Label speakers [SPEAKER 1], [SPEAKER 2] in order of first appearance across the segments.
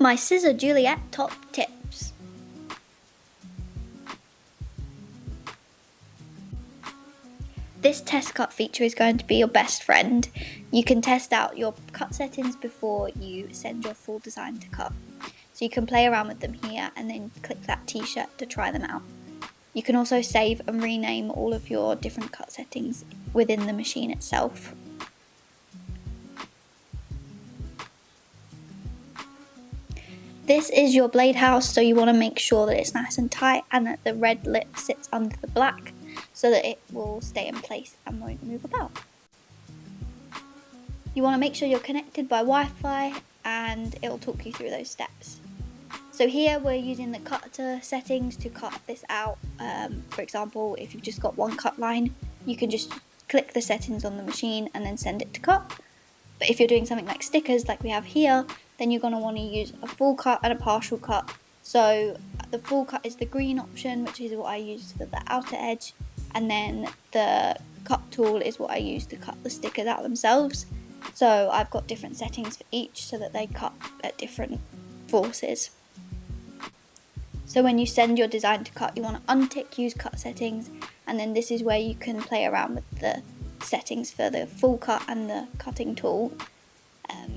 [SPEAKER 1] my Siser Juliet top tips. This test cut feature is going to be your best friend. You can test out your cut settings before you send your full design to cut. So you can play around with them here and then click that t-shirt to try them out. You can also save and rename all of your different cut settings within the machine itself. This is your blade house, so you want to make sure that it's nice and tight and that the red lip sits under the black so that it will stay in place and won't move about. You want to make sure you're connected by Wi-Fi and it will talk you through those steps. So here we're using the cutter settings to cut this out. For example, if you've just got one cut line, you can just click the settings on the machine and then send it to cut. But if you're doing something like stickers like we have here, then you're going to want to use a full cut and a partial cut. So the full cut is the green option, which is what I use for the outer edge, and then the cut tool is what I use to cut the stickers out themselves. So I've got different settings for each so that they cut at different forces. So when you send your design to cut, you want to untick use cut settings, and then this is where you can play around with the settings for the full cut and the cutting tool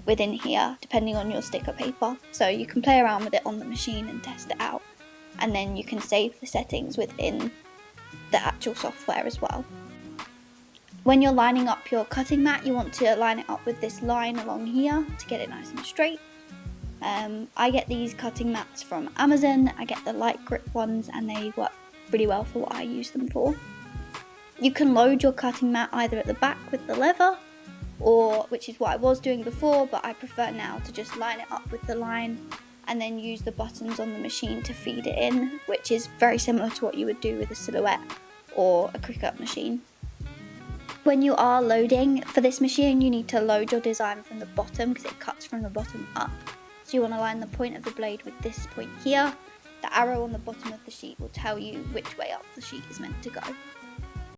[SPEAKER 1] within here, depending on your sticker paper. So you can play around with it on the machine and test it out, and then you can save the settings within the actual software as well. When you're lining up your cutting mat, you want to line it up with this line along here to get it nice and straight. I get these cutting mats from Amazon. I get the light grip ones and they work really well for what I use them for. You can load your cutting mat either at the back with the lever, or which is what I was doing before, but I prefer now to just line it up with the line and then use the buttons on the machine to feed it in, which is very similar to what you would do with a silhouette or a Cricut machine. When you are loading for this machine, you need to load your design from the bottom because it cuts from the bottom up. So you want to line the point of the blade with this point here. The arrow on the bottom of the sheet will tell you which way up the sheet is meant to go.